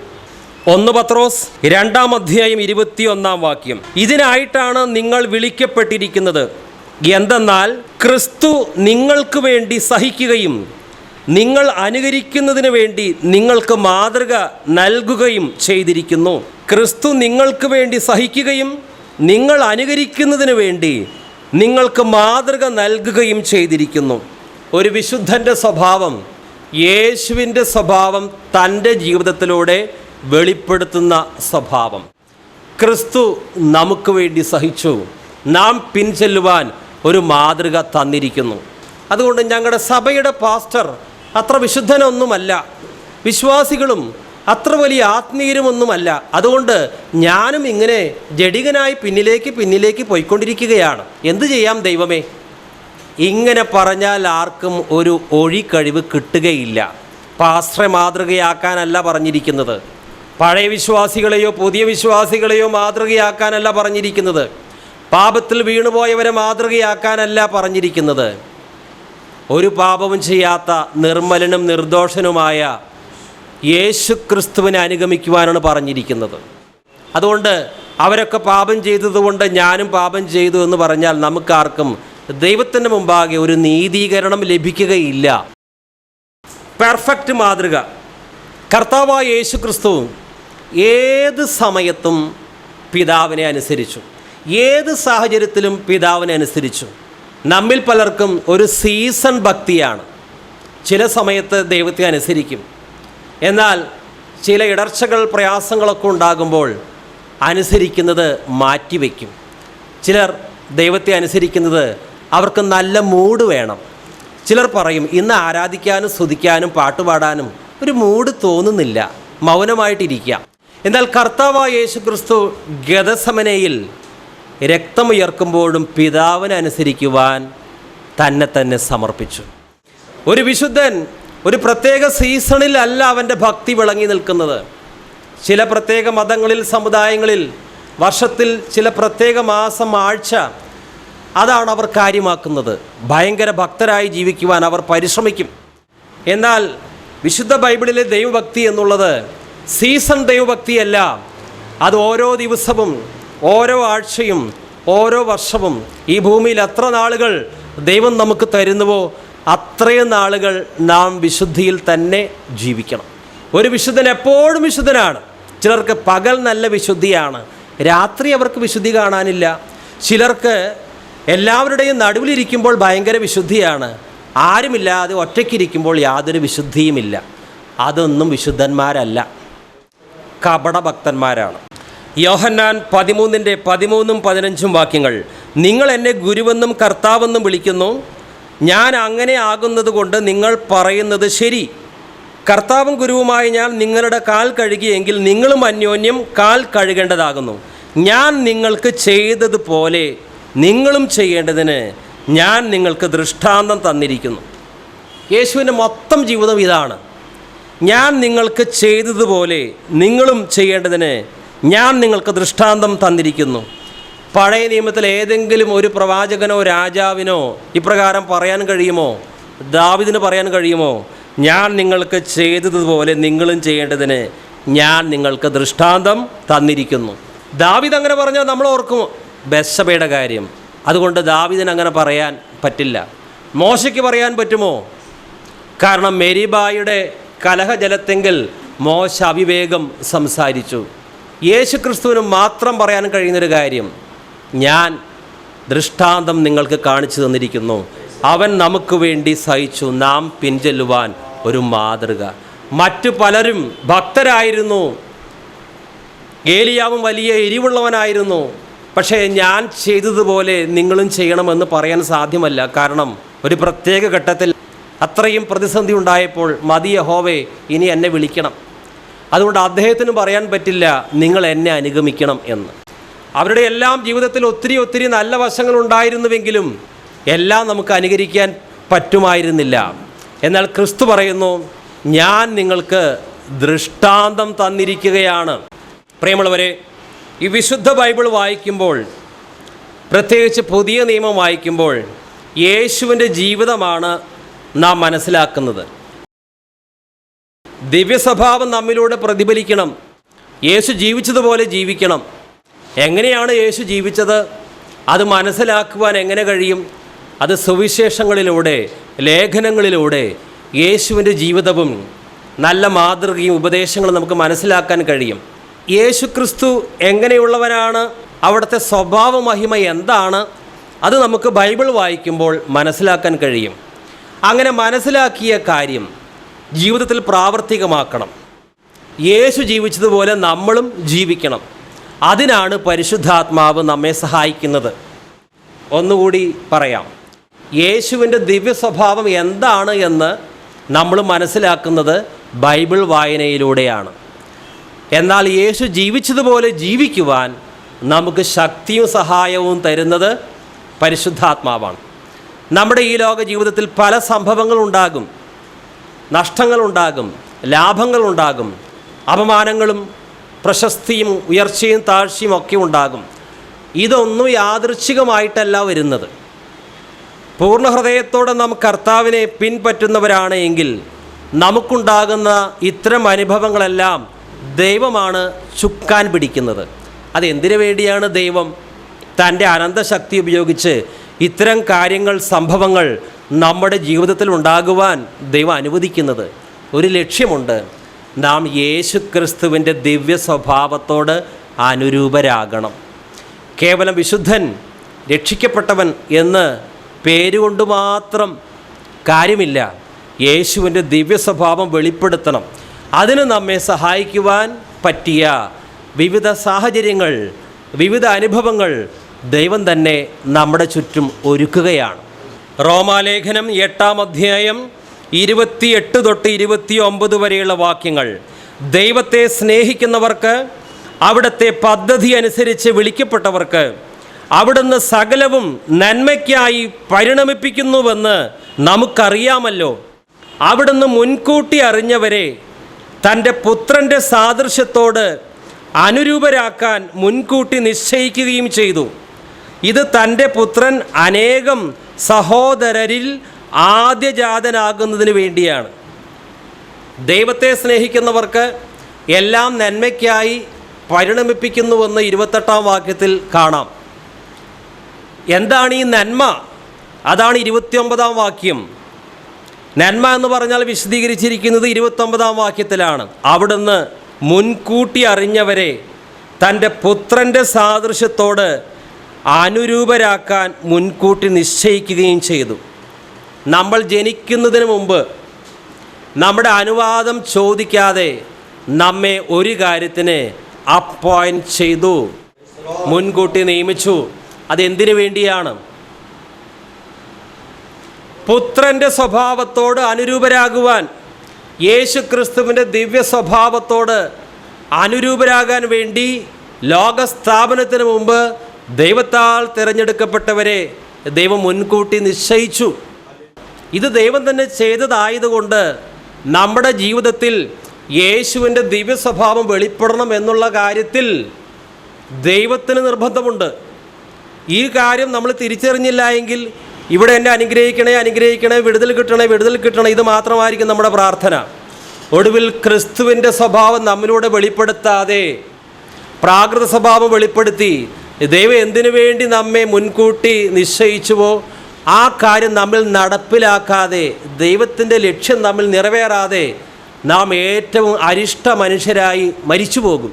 1 പത്രോസ് 2-ാം അധ്യായം 21-ാം വാക്യം, ഇതിനായിട്ടാണ് നിങ്ങൾ വിളിക്കപ്പെട്ടിരിക്കുന്നത്. എന്തെന്നാൽ ക്രിസ്തു നിങ്ങൾക്ക് വേണ്ടി സഹിക്കുകയും നിങ്ങൾ അനുകരിക്കുന്നതിന് വേണ്ടി നിങ്ങൾക്ക് മാതൃക നൽകുകയും ചെയ്തിരിക്കുന്നു. ക്രിസ്തു നിങ്ങൾക്ക് വേണ്ടി സഹിക്കുകയും നിങ്ങൾ അനുകരിക്കുന്നതിന് വേണ്ടി നിങ്ങൾക്ക് മാതൃക നൽകുകയും ചെയ്തിരിക്കുന്നു. ഒരു വിശുദ്ധൻ്റെ സ്വഭാവം, യേശുവിൻ്റെ സ്വഭാവം തൻ്റെ ജീവിതത്തിലൂടെ വെളിപ്പെടുത്തുന്ന സ്വഭാവം. ക്രിസ്തു നമുക്ക് വേണ്ടി സഹിച്ചു, നാം പിൻചെല്ലുവാൻ ഒരു മാതൃക തന്നിരിക്കുന്നു. അതുകൊണ്ട് ഞങ്ങളുടെ സഭയുടെ പാസ്റ്റർ അത്ര വിശുദ്ധനൊന്നുമല്ല. വിശ്വാസികളും അത്ര വലിയ ആത്മീയരുമൊന്നുമല്ല. അതുകൊണ്ട് ഞാനും ഇങ്ങനെ ജഡികനായി പിന്നിലേക്ക് പോയിക്കൊണ്ടിരിക്കുകയാണ്. എന്തു ചെയ്യാം ദൈവമേ? ഇങ്ങനെ പറഞ്ഞാൽ ആർക്കും ഒരു ഒഴിക്കഴിവ് കിട്ടുകയില്ല. പാസ്റ്ററെ മാതൃകയാക്കാനല്ല പറഞ്ഞിരിക്കുന്നത്, പഴയ വിശ്വാസികളെയോ പുതിയ വിശ്വാസികളെയോ മാതൃകയാക്കാനല്ല പറഞ്ഞിരിക്കുന്നത്, പാപത്തിൽ വീണുപോയവരെ മാതൃകയാക്കാനല്ല പറഞ്ഞിരിക്കുന്നത്. ഒരു പാപവും ചെയ്യാത്ത നിർമ്മലനും നിർദോഷനുമായ യേശു ക്രിസ്തുവിനെ അനുഗമിക്കുവാനാണ് പറഞ്ഞിരിക്കുന്നത്. അതുകൊണ്ട് അവരൊക്കെ പാപം ചെയ്തതുകൊണ്ട് ഞാനും പാപം ചെയ്തു എന്ന് പറഞ്ഞാൽ നമുക്കാർക്കും ദൈവത്തിൻ്റെ മുമ്പാകെ ഒരു നീതീകരണം ലഭിക്കുകയില്ല. പെർഫെക്റ്റ് മാതൃക കർത്താവായ യേശു ക്രിസ്തു ഏത് സമയത്തും പിതാവിനെ അനുസരിച്ചു, ഏത് സാഹചര്യത്തിലും പിതാവിനെ അനുസരിച്ചു. നമ്മിൽ പലർക്കും ഒരു സീസൺ ഭക്തിയാണ്. ചില സമയത്ത് ദൈവത്തെ അനുസരിക്കും, എന്നാൽ ചില ഇടർച്ചകൾ പ്രയാസങ്ങളൊക്കെ ഉണ്ടാകുമ്പോൾ അനുസരിക്കുന്നത് മാറ്റിവെക്കും. ചിലർ ദൈവത്തെ അനുസരിക്കുന്നത് അവർക്ക് നല്ല മൂഡ് വേണം. ചിലർ പറയും ഇന്ന് ആരാധിക്കാനും സ്തുതിക്കാനും പാട്ടുപാടാനും ഒരു മൂഡ് തോന്നുന്നില്ല, മൗനമായിട്ടിരിക്കാം. എന്നാൽ കർത്താവായ യേശു ക്രിസ്തു ഗെത്സമനയിൽ രക്തമുയർക്കുമ്പോഴും പിതാവിനെ അനുസരിക്കുവാൻ തന്നെ സമർപ്പിച്ചു. ഒരു വിശുദ്ധൻ ഒരു പ്രത്യേക സീസണിലല്ല അവൻ്റെ ഭക്തി വിളങ്ങി നിൽക്കുന്നത്. ചില പ്രത്യേക മതങ്ങളിൽ, സമുദായങ്ങളിൽ വർഷത്തിൽ ചില പ്രത്യേക മാസം, ആഴ്ച, അതാണ് അവർ കാര്യമാക്കുന്നത്. ഭയങ്കര ഭക്തരായി ജീവിക്കുവാൻ അവർ പരിശ്രമിക്കും. എന്നാൽ വിശുദ്ധ ബൈബിളിലെ ദൈവഭക്തി എന്നുള്ളത് സീസൺ ദൈവഭക്തിയല്ല. അത് ഓരോ ദിവസവും, ഓരോ ആഴ്ചയും, ഓരോ വർഷവും ഈ ഭൂമിയിൽ എത്ര നാളുകൾ ദൈവം നമുക്ക് തരുന്നുവോ അത്രയും നാളുകൾ നാം വിശുദ്ധിയിൽ തന്നെ ജീവിക്കണം. ഒരു വിശുദ്ധൻ എപ്പോഴും വിശുദ്ധനാണ്. ചിലർക്ക് പകൽ നല്ല വിശുദ്ധിയാണ്, രാത്രി അവർക്ക് വിശുദ്ധി കാണാനില്ല. ചിലർക്ക് എല്ലാവരുടെയും നടുവിലിരിക്കുമ്പോൾ ഭയങ്കര വിശുദ്ധിയാണ്, ആരുമില്ലാതെ ഒറ്റയ്ക്കിരിക്കുമ്പോൾ യാതൊരു വിശുദ്ധിയുമില്ല. അതൊന്നും വിശുദ്ധന്മാരല്ല, കപടഭക്തന്മാരാണ്. യോഹന്നാൻ 13:13-15 വാക്യങ്ങൾ: നിങ്ങൾ എന്നെ ഗുരുവെന്നും കർത്താവെന്നും വിളിക്കുന്നു, ഞാൻ അങ്ങനെ ആകുന്നത് കൊണ്ട് നിങ്ങൾ പറയുന്നത് ശരി. കർത്താവും ഗുരുവുമായി ഞാൻ നിങ്ങളുടെ കാൽ കഴുകിയെങ്കിൽ നിങ്ങളും അന്യോന്യം കാൽ കഴുകേണ്ടതാകുന്നു. ഞാൻ നിങ്ങൾക്ക് ചെയ്തതുപോലെ നിങ്ങളും ചെയ്യേണ്ടതിന് ഞാൻ നിങ്ങൾക്ക് ദൃഷ്ടാന്തം തന്നിരിക്കുന്നു. യേശുവിൻ്റെ മൊത്തം ജീവിതം ഇതാണ്. ഞാൻ നിങ്ങൾക്ക് ചെയ്തതുപോലെ നിങ്ങളും ചെയ്യേണ്ടതിന് ഞാൻ നിങ്ങൾക്ക് ദൃഷ്ടാന്തം തന്നിരിക്കുന്നു. പഴയ നിയമത്തിൽ ഏതെങ്കിലും ഒരു പ്രവാചകനോ രാജാവിനോ ഇപ്രകാരം പറയാൻ കഴിയുമോ? ദാവീദിന് പറയാൻ കഴിയുമോ? ഞാൻ നിങ്ങൾക്ക് ചെയ്തതുപോലെ നിങ്ങളും ചെയ്യേണ്ടതിന് ഞാൻ നിങ്ങൾക്ക് ദൃഷ്ടാന്തം തന്നിരിക്കുന്നു. ദാവീദ് അങ്ങനെ പറഞ്ഞാൽ നമ്മൾ ഓർക്കും ബത്ശബയുടെ കാര്യം. അതുകൊണ്ട് ദാവീദിന് അങ്ങനെ പറയാൻ പറ്റില്ല. മോശയ്ക്ക് പറയാൻ പറ്റുമോ? കാരണം മെരീബായുടെ കലഹജലത്തെങ്കിൽ മോശ അവിവേകം സംസാരിച്ചു. യേശു ക്രിസ്തുവിന് മാത്രം പറയാൻ കഴിയുന്നൊരു കാര്യം, ഞാൻ ദൃഷ്ടാന്തം നിങ്ങൾക്ക് കാണിച്ചു തന്നിരിക്കുന്നു. അവൻ നമുക്ക് വേണ്ടി സഹിച്ചു, നാം പിൻചെല്ലുവാൻ ഒരു മാതൃക. മറ്റു പലരും ഭക്തരായിരുന്നു, ഏലിയാവും വലിയ എരിവുള്ളവനായിരുന്നു. പക്ഷേ ഞാൻ ചെയ്തതുപോലെ നിങ്ങളും ചെയ്യണമെന്ന് പറയാൻ സാധ്യമല്ല. കാരണം ഒരു പ്രത്യേക ഘട്ടത്തിൽ അത്രയും പ്രതിസന്ധി ഉണ്ടായപ്പോൾ മതി യഹോവേ, ഇനി എന്നെ വിളിക്കണം. അതുകൊണ്ട് അദ്ദേഹത്തിന് പറയാൻ പറ്റില്ല നിങ്ങൾ എന്നെ അനുഗമിക്കണം എന്ന്. അവരുടെ എല്ലാം ജീവിതത്തിൽ ഒത്തിരി നല്ല വശങ്ങളുണ്ടായിരുന്നുവെങ്കിലും എല്ലാം നമുക്ക് അനുകരിക്കാൻ പറ്റുമായിരുന്നില്ല. എന്നാൽ ക്രിസ്തു പറയുന്നു, ഞാൻ നിങ്ങൾക്ക് ദൃഷ്ടാന്തം തന്നിരിക്കുകയാണ്. പ്രിയമുള്ളവരെ, ഈ വിശുദ്ധ ബൈബിൾ വായിക്കുമ്പോൾ, പ്രത്യേകിച്ച് പുതിയ നിയമം വായിക്കുമ്പോൾ യേശുവിൻ്റെ ജീവിതമാണ് നാം മനസ്സിലാക്കുന്നത്. ദിവ്യസ്വഭാവം നമ്മിലൂടെ പ്രതിഫലിക്കണം. യേശു ജീവിച്ചതുപോലെ ജീവിക്കണം. എങ്ങനെയാണ് യേശു ജീവിച്ചത്? അത് മനസ്സിലാക്കുവാൻ എങ്ങനെ കഴിയും? അത് സുവിശേഷങ്ങളിലൂടെ, ലേഖനങ്ങളിലൂടെ യേശുവിൻ്റെ ജീവിതവും നല്ല മാതൃകയും ഉപദേശങ്ങളും നമുക്ക് മനസ്സിലാക്കാൻ കഴിയും. യേശു ക്രിസ്തു എങ്ങനെയുള്ളവനാണ്, അവിടുത്തെ സ്വഭാവ മഹിമ എന്താണ്, അത് നമുക്ക് ബൈബിൾ വായിക്കുമ്പോൾ മനസ്സിലാക്കാൻ കഴിയും. അങ്ങനെ മനസ്സിലാക്കിയ കാര്യം ജീവിതത്തിൽ പ്രാവർത്തികമാക്കണം. യേശു ജീവിച്ചതുപോലെ നമ്മളും ജീവിക്കണം. അതിനാണ് പരിശുദ്ധാത്മാവ് നമ്മെ സഹായിക്കുന്നത്. ഒന്നുകൂടി പറയാം, യേശുവിൻ്റെ ദിവ്യ സ്വഭാവം എന്താണ് എന്ന് നമ്മൾ മനസ്സിലാക്കുന്നത് ബൈബിൾ വായനയിലൂടെയാണ്. എന്നാൽ യേശു ജീവിച്ചതുപോലെ ജീവിക്കുവാൻ നമുക്ക് ശക്തിയും സഹായവും തരുന്നത് പരിശുദ്ധാത്മാവാണ്. നമ്മുടെ ഈ ലോക ജീവിതത്തിൽ പല സംഭവങ്ങളുണ്ടാകും, നഷ്ടങ്ങളുണ്ടാകും, ലാഭങ്ങളുണ്ടാകും, അപമാനങ്ങളും പ്രശസ്തിയും ഉയർച്ചയും താഴ്ചയും ഒക്കെ ഉണ്ടാകും. ഇതൊന്നും യാദൃച്ഛികമായിട്ടല്ല വരുന്നത്. പൂർണ്ണ ഹൃദയത്തോടെ നാം കർത്താവിനെ പിൻപറ്റുന്നവരാണ് എങ്കിൽ നമുക്കുണ്ടാകുന്ന ഇത്തരം അനുഭവങ്ങളെല്ലാം ദൈവമാണ് ചുക്കാൻ പിടിക്കുന്നത്. അതെന്തിനു വേണ്ടിയാണ് ദൈവം തൻ്റെ അനന്തശക്തി ഉപയോഗിച്ച് ഇത്തരം കാര്യങ്ങൾ, സംഭവങ്ങൾ നമ്മുടെ ജീവിതത്തിൽ ഉണ്ടാകുവാൻ ദൈവം അനുവദിക്കുന്നത്? ഒരു ലക്ഷ്യമുണ്ട്. നാം യേശു ക്രിസ്തുവിൻ്റെ ദിവ്യ സ്വഭാവത്തോട് അനുരൂപരാകണം. കേവലം വിശുദ്ധൻ, രക്ഷിക്കപ്പെട്ടവൻ എന്ന് പേരുകൊണ്ട് മാത്രം കാര്യമില്ല. യേശുവിൻ്റെ ദിവ്യ സ്വഭാവം വെളിപ്പെടുത്തണം. അതിന് നമ്മെ സഹായിക്കുവാൻ പറ്റിയ വിവിധ സാഹചര്യങ്ങൾ, വിവിധ അനുഭവങ്ങൾ ദൈവം തന്നെ നമ്മുടെ ചുറ്റും ഒരുക്കുകയാണ്. റോമാലേഖനം 8-ാം അധ്യായം 28 തൊട്ട് 29 വരെയുള്ള വാക്യങ്ങൾ: ദൈവത്തെ സ്നേഹിക്കുന്നവർക്ക്, അവിടുത്തെ പദ്ധതി അനുസരിച്ച് വിളിക്കപ്പെട്ടവർക്ക് അവിടുന്ന് സകലവും നന്മയ്ക്കായി പരിണമിപ്പിക്കുന്നുവെന്ന് നമുക്കറിയാമല്ലോ. അവിടുന്ന് മുൻകൂട്ടി അറിഞ്ഞവരെ തൻ്റെ പുത്രൻ്റെ സാദൃശ്യത്തോട് അനുരൂപരാക്കാൻ മുൻകൂട്ടി നിശ്ചയിക്കുകയും ചെയ്തു. ഇത് തൻ്റെ പുത്രൻ അനേകം സഹോദരരിൽ ആദ്യജാതനാകുന്നതിന് വേണ്ടിയാണ്. ദൈവത്തെ സ്നേഹിക്കുന്നവർക്ക് എല്ലാം നന്മയ്ക്കായി പരിണമിപ്പിക്കുന്നുവെന്ന് 28-ാം വാക്യത്തിൽ കാണാം. എന്താണ് ഈ നന്മ? അതാണ് 29-ാം വാക്യം. നന്മ എന്ന് പറഞ്ഞാൽ വിശദീകരിച്ചിരിക്കുന്നത് 29-ാം വാക്യത്തിലാണ്. അവിടുന്ന് മുൻകൂട്ടി അറിഞ്ഞവരെ തൻ്റെ പുത്രൻ്റെ സാദൃശ്യത്തോട് അനുരൂപരാക്കാൻ മുൻകൂട്ടി നിശ്ചയിക്കുകയും ചെയ്തു. നമ്മൾ ജനിക്കുന്നതിന് മുമ്പ് നമ്മുടെ അനുവാദം ചോദിക്കാതെ നമ്മെ ഒരു കാര്യത്തിന് അപ്പോയിൻറ്റ് ചെയ്തു, മുൻകൂട്ടി നിയമിച്ചു. അതെന്തിനു വേണ്ടിയാണ്? പുത്രൻ്റെ സ്വഭാവത്തോട് അനുരൂപരാകുവാൻ, യേശു ക്രിസ്തുവിൻ്റെ ദിവ്യ സ്വഭാവത്തോട് അനുരൂപരാകാൻ വേണ്ടി ലോകസ്ഥാപനത്തിന് മുമ്പ് ദൈവത്താൽ തിരഞ്ഞെടുക്കപ്പെട്ടവരെ ദൈവം മുൻകൂട്ടി നിശ്ചയിച്ചു. ഇത് ദൈവം തന്നെ ചെയ്തതായതുകൊണ്ട് നമ്മുടെ ജീവിതത്തിൽ യേശുവിൻ്റെ ദിവ്യ സ്വഭാവം വെളിപ്പെടണം എന്നുള്ള കാര്യത്തിൽ ദൈവത്തിന് നിർബന്ധമുണ്ട്. ഈ കാര്യം നമ്മൾ തിരിച്ചറിഞ്ഞില്ല എങ്കിൽ ഇവിടെ എന്നെ അനുഗ്രഹിക്കണേ, അനുഗ്രഹിക്കണേ, വിടുതൽ കിട്ടണേ, വിടുതൽ കിട്ടണേ, ഇത് മാത്രമായിരിക്കും നമ്മുടെ പ്രാർത്ഥന. ഒടുവിൽ ക്രിസ്തുവിൻ്റെ സ്വഭാവം നമ്മിലൂടെ വെളിപ്പെടുത്താതെ, പ്രാകൃത സ്വഭാവം വെളിപ്പെടുത്തി ദൈവം എന്തിനു വേണ്ടി നമ്മെ മുൻകൂട്ടി നിശ്ചയിച്ചുവോ ആ കാര്യം നമ്മിൽ നടപ്പിലാക്കാതെ, ദൈവത്തിൻ്റെ ലക്ഷ്യം നമ്മിൽ നിറവേറാതെ നാം ഏറ്റവും അരിഷ്ട മനുഷ്യരായി മരിച്ചു പോകും.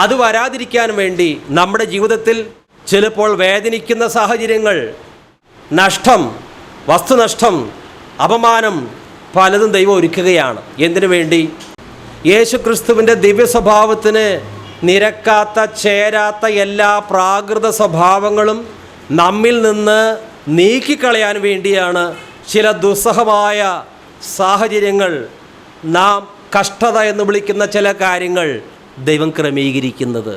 അത് വരാതിരിക്കാൻ വേണ്ടി നമ്മുടെ ജീവിതത്തിൽ ചിലപ്പോൾ വേദനിക്കുന്ന സാഹചര്യങ്ങൾ, നഷ്ടം, വസ്തുനഷ്ടം, അപമാനം പലതും ദൈവം ഒരുക്കുകയാണ്. എന്തിനു വേണ്ടി? യേശു ക്രിസ്തുവിൻ്റെ ദിവ്യ സ്വഭാവത്തിന് നിരക്കാത്ത, ചേരാത്ത എല്ലാ പ്രാകൃത സ്വഭാവങ്ങളും നമ്മിൽ നിന്ന് നീക്കിക്കളയാൻ വേണ്ടിയാണ് ചില ദുസ്സഹമായ സാഹചര്യങ്ങൾ, നാം കഷ്ടത എന്ന് വിളിക്കുന്ന ചില കാര്യങ്ങൾ ദൈവം ക്രമീകരിക്കുന്നത്.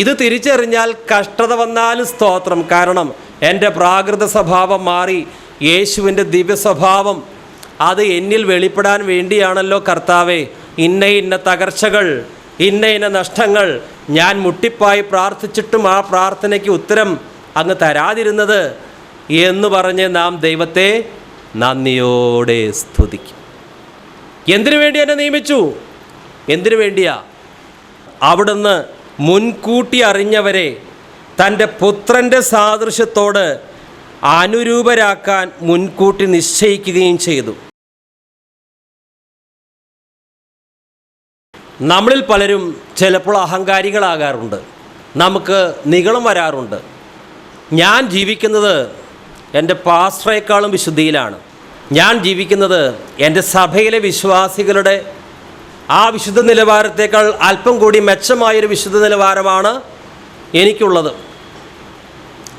ഇത് തിരിച്ചറിഞ്ഞാൽ കഷ്ടത വന്നാലും സ്തോത്രം. കാരണം എൻ്റെ പ്രാകൃത സ്വഭാവം മാറി യേശുവിൻ്റെ ദിവ്യ സ്വഭാവം അത് എന്നിൽ വെളിപ്പെടാൻ വേണ്ടിയാണല്ലോ കർത്താവേ ഇന്ന ഇന്ന തകർച്ചകൾ, ഇന്ന ഇന്ന നഷ്ടങ്ങൾ ഞാൻ മുട്ടിപ്പായി പ്രാർത്ഥിച്ചിട്ടും ആ പ്രാർത്ഥനയ്ക്ക് ഉത്തരം അങ്ങ് തരാതിരുന്നത് എന്ന് പറഞ്ഞ് നാം ദൈവത്തെ നന്ദിയോടെ സ്തുതിക്കും. എന്തിനു വേണ്ടി എന്നെ നിയമിച്ചു? എന്തിനു വേണ്ടിയാ? അവിടുന്ന് മുൻകൂട്ടി അറിഞ്ഞവരെ തൻ്റെ പുത്രൻ്റെ സാദൃശ്യത്തോട് അനുരൂപരാക്കാൻ മുൻകൂട്ടി നിശ്ചയിക്കുകയും ചെയ്തു. നമ്മളിൽ പലരും ചിലപ്പോൾ അഹങ്കാരികളാകാറുണ്ട്, നമുക്ക് നിഗളം വരാറുണ്ട്. ഞാൻ ജീവിക്കുന്നത് എൻ്റെ പാസ്റ്ററേക്കാളും വിശുദ്ധിയിലാണ്, ഞാൻ ജീവിക്കുന്നത് എൻ്റെ സഭയിലെ വിശ്വാസികളുടെ ആ വിശുദ്ധ നിലവാരത്തേക്കാൾ അല്പം കൂടി മെച്ചമായൊരു വിശുദ്ധ നിലവാരമാണ് എനിക്കുള്ളത്.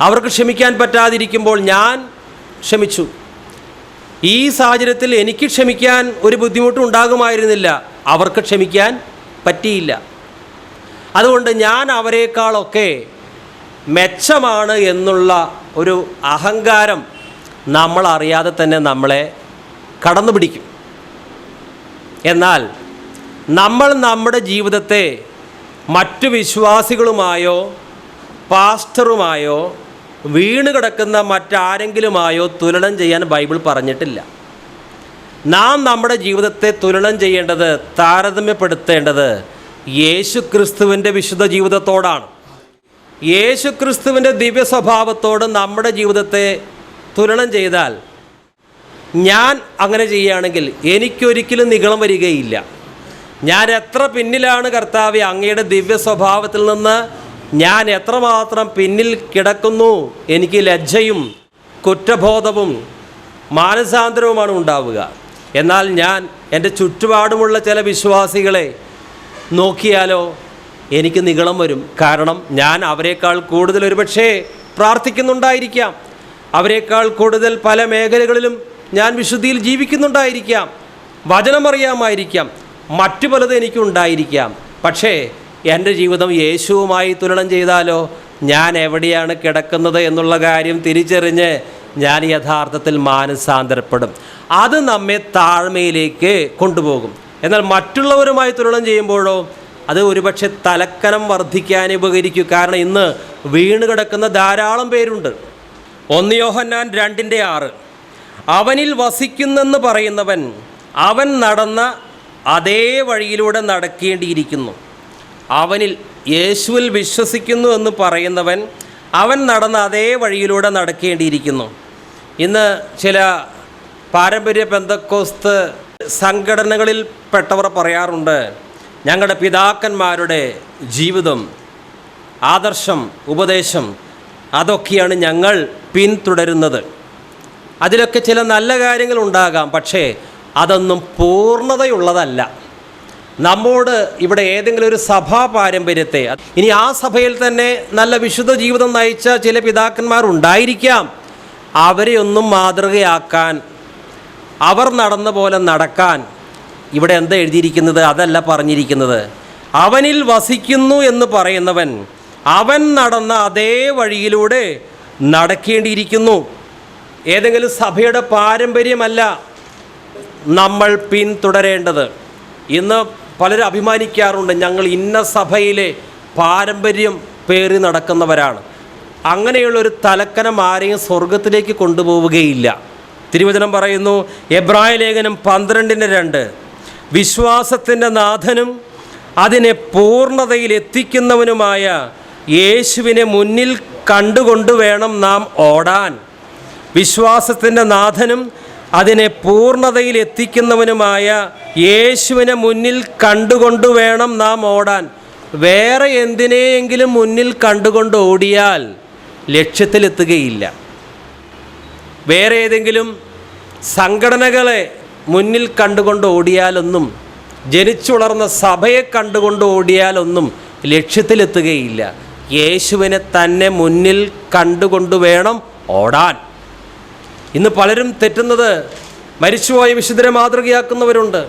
അവർക്ക് ക്ഷമിക്കാൻ പറ്റാതിരിക്കുമ്പോൾ ഞാൻ ക്ഷമിച്ചു. ഈ സാഹചര്യത്തിൽ എനിക്ക് ക്ഷമിക്കാൻ ഒരു ബുദ്ധിമുട്ടും ഉണ്ടാകുമായിരുന്നില്ല, അവർക്ക് ക്ഷമിക്കാൻ പറ്റിയില്ല. അതുകൊണ്ട് ഞാൻ അവരെക്കാളൊക്കെ മെച്ചമാണ് എന്നുള്ള ഒരു അഹങ്കാരം നമ്മൾ അറിയാതെ തന്നെ നമ്മളെ കടന്നു പിടിക്കും. എന്നാൽ നമ്മൾ നമ്മുടെ ജീവിതത്തെ മറ്റു വിശ്വാസികളുമായോ പാസ്റ്ററുമായോ വീണ് കിടക്കുന്ന മറ്റാരെങ്കിലുമായോ തുലനം ചെയ്യാൻ ബൈബിൾ പറഞ്ഞിട്ടില്ല. നാം നമ്മുടെ ജീവിതത്തെ തുലനം ചെയ്യേണ്ടത്, താരതമ്യപ്പെടുത്തേണ്ടത് യേശുക്രിസ്തുവിൻ്റെ വിശുദ്ധ ജീവിതത്തോടാണ്. യേശുക്രിസ്തുവിൻ്റെ ദിവ്യ സ്വഭാവത്തോട് നമ്മുടെ ജീവിതത്തെ തുലനം ചെയ്താൽ, ഞാൻ അങ്ങനെ ചെയ്യുകയാണെങ്കിൽ എനിക്കൊരിക്കലും നിഗളം വരികയില്ല. ഞാൻ എത്ര പിന്നിലാണ് കർത്താവേ, അങ്ങയുടെ ദിവ്യ സ്വഭാവത്തിൽ നിന്ന് ഞാൻ എത്രമാത്രം പിന്നിൽ കിടക്കുന്നു. എനിക്ക് ലജ്ജയും കുറ്റബോധവും മാനസാന്തരവുമാണ് ഉണ്ടാവുക. എന്നാൽ ഞാൻ എൻ്റെ ചുറ്റുപാടുമുള്ള ചില വിശ്വാസികളെ നോക്കിയാലോ എനിക്ക് നിഗളം വരും. കാരണം ഞാൻ അവരെക്കാൾ കൂടുതൽ ഒരുപക്ഷേ പ്രാർത്ഥിക്കുന്നുണ്ടായിരിക്കാം, അവരെക്കാൾ കൂടുതൽ പല മേഖലകളിലും ഞാൻ വിശുദ്ധിയിൽ ജീവിക്കുന്നുണ്ടായിരിക്കാം, വചനമറിയാമായിരിക്കാം, മറ്റു പലതും എനിക്കുണ്ടായിരിക്കാം. പക്ഷേ എൻ്റെ ജീവിതം യേശുവുമായി തുലനം ചെയ്താലോ ഞാൻ എവിടെയാണ് കിടക്കുന്നത് എന്നുള്ള കാര്യം തിരിച്ചറിഞ്ഞ് ഞാൻ യഥാർത്ഥത്തിൽ മാനസാന്തരപ്പെടും. അത് നമ്മെ താഴ്മയിലേക്ക് കൊണ്ടുപോകും. എന്നാൽ മറ്റുള്ളവരുമായി തുലനം ചെയ്യുമ്പോഴോ അത് ഒരുപക്ഷെ തലക്കനം വർദ്ധിക്കാൻ ഉപകരിക്കും. കാരണം ഇന്ന് വീണ് കിടക്കുന്ന ധാരാളം പേരുണ്ട്. 1 യോഹന്നാൻ 2:6 അവനിൽ വസിക്കുന്നെന്ന് പറയുന്നവൻ അവൻ നടന്ന അതേ വഴിയിലൂടെ നടക്കേണ്ടിയിരിക്കുന്നു. അവനിൽ യേശുവിൽ വിശ്വസിക്കുന്നു എന്ന് പറയുന്നവൻ അവൻ നടന്ന അതേ വഴിയിലൂടെ നടക്കേണ്ടിയിരിക്കുന്നു. ഇന്ന് ചില പാരമ്പര്യ പെന്തക്കോസ്ത് സംഘടനകളിൽ പെട്ടവർ പറയാറുണ്ട്, ഞങ്ങളുടെ പിതാക്കന്മാരുടെ ജീവിതം, ആദർശം, ഉപദേശം അതൊക്കെയാണ് ഞങ്ങൾ പിന്തുടരുന്നത്. അതിലൊക്കെ ചില നല്ല കാര്യങ്ങളുണ്ടാകാം, പക്ഷേ അതൊന്നും പൂർണ്ണതയുള്ളതല്ല. നമ്മോട് ഇവിടെ ഏതെങ്കിലും ഒരു സഭാ പാരമ്പര്യത്തെ, ഇനി ആ സഭയിൽ തന്നെ നല്ല വിശുദ്ധ ജീവിതം നയിച്ച ചില പിതാക്കന്മാരുണ്ടായിരിക്കാം, അവരെ ഒന്നും മാതൃകയാക്കാൻ, അവർ നടന്ന പോലെ നടക്കാൻ ഇവിടെ എന്താ എഴുതിയിരിക്കുന്നത്? അതല്ല പറഞ്ഞിരിക്കുന്നത്. അവനിൽ വസിക്കുന്നു എന്ന് പറയുന്നവൻ അവൻ നടന്ന അതേ വഴിയിലൂടെ നടക്കേണ്ടിയിരിക്കുന്നു. ഏതെങ്കിലും സഭയുടെ പാരമ്പര്യമല്ല നമ്മൾ പിന്തുടരേണ്ടത്. ഇന്ന് പലരും അഭിമാനിക്കാറുണ്ട്, ഞങ്ങൾ ഇന്ന സഭയിലെ പാരമ്പര്യം പേറി നടക്കുന്നവരാണ്. അങ്ങനെയുള്ളൊരു തലക്കനം ആരെയും സ്വർഗത്തിലേക്ക് കൊണ്ടുപോവുകയില്ല. തിരുവചനം പറയുന്നു, എബ്രായ ലേഖനം 12:2 വിശ്വാസത്തിൻ്റെ നാഥനും അതിനെ പൂർണ്ണതയിൽ എത്തിക്കുന്നവനുമായ യേശുവിനെ മുന്നിൽ കണ്ടുകൊണ്ട് വേണം നാം ഓടാൻ. വിശ്വാസത്തിൻ്റെ നാഥനും അതിനെ പൂർണ്ണതയിൽ എത്തിക്കുന്നവനുമായ യേശുവിനെ മുന്നിൽ കണ്ടുകൊണ്ട് വേണം നാം ഓടാൻ. വേറെ എന്തിനെയെങ്കിലും മുന്നിൽ കണ്ടുകൊണ്ട് ഓടിയാൽ ലക്ഷ്യത്തിലെത്തുകയില്ല. വേറെ ഏതെങ്കിലും സംഘടനകളെ മുന്നിൽ കണ്ടുകൊണ്ട് ഓടിയാലൊന്നും, ജനിച്ചുളർന്ന സഭയെ കണ്ടുകൊണ്ട് ഓടിയാലൊന്നും ലക്ഷ്യത്തിലെത്തുകയില്ല. യേശുവിനെ തന്നെ മുന്നിൽ കണ്ടുകൊണ്ട് വേണം ഓടാൻ. ഇന്ന് പലരും തെറ്റുന്നത്, മരിച്ചുപോയ വിശുദ്ധരെ മാതൃകയാക്കുന്നവരുണ്ട്,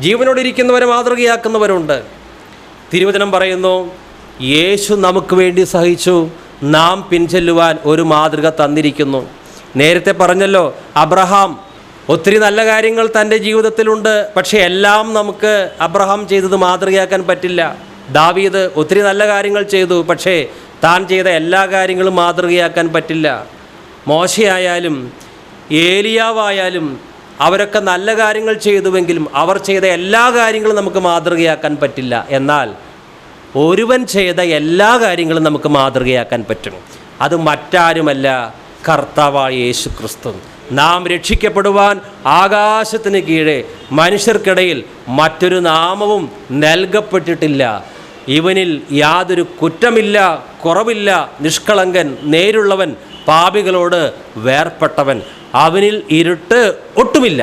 ജീവനോടിരിക്കുന്നവരെ മാതൃകയാക്കുന്നവരുണ്ട്. തിരുവചനം പറയുന്നു, യേശു നമുക്ക് വേണ്ടി സഹിച്ചു, നാം പിൻചെല്ലുവാൻ ഒരു മാതൃക തന്നിരിക്കുന്നു. നേരത്തെ പറഞ്ഞല്ലോ, അബ്രഹാം ഒത്തിരി നല്ല കാര്യങ്ങൾ തൻ്റെ ജീവിതത്തിലുണ്ട്, പക്ഷേ എല്ലാം നമുക്ക് അബ്രഹാം ചെയ്തത് മാതൃകയാക്കാൻ പറ്റില്ല. ദാവീദ് ഒത്തിരി നല്ല കാര്യങ്ങൾ ചെയ്തു, പക്ഷേ താൻ ചെയ്ത എല്ലാ കാര്യങ്ങളും മാതൃകയാക്കാൻ പറ്റില്ല. മോശയായാലും ഏലിയാവായാലും അവരൊക്കെ നല്ല കാര്യങ്ങൾ ചെയ്തുവെങ്കിലും അവർ ചെയ്ത എല്ലാ കാര്യങ്ങളും നമുക്ക് മാതൃകയാക്കാൻ പറ്റില്ല. എന്നാൽ ഒരുവൻ ചെയ്ത എല്ലാ കാര്യങ്ങളും നമുക്ക് മാതൃകയാക്കാൻ പറ്റും. അത് മറ്റാരുമല്ല, കർത്താവായ യേശു ക്രിസ്തു. നാം രക്ഷിക്കപ്പെടുവാൻ ആകാശത്തിന് കീഴെ മനുഷ്യർക്കിടയിൽ മറ്റൊരു നാമവും നൽകപ്പെട്ടിട്ടില്ല. ഇവനിൽ യാതൊരു കുറ്റമില്ല, കുറവില്ല, നിഷ്കളങ്കൻ, നേരുള്ളവൻ, പാപികളോട് വേർപെട്ടവൻ. അവനിൽ ഇരുട്ട് ഒട്ടുമില്ല.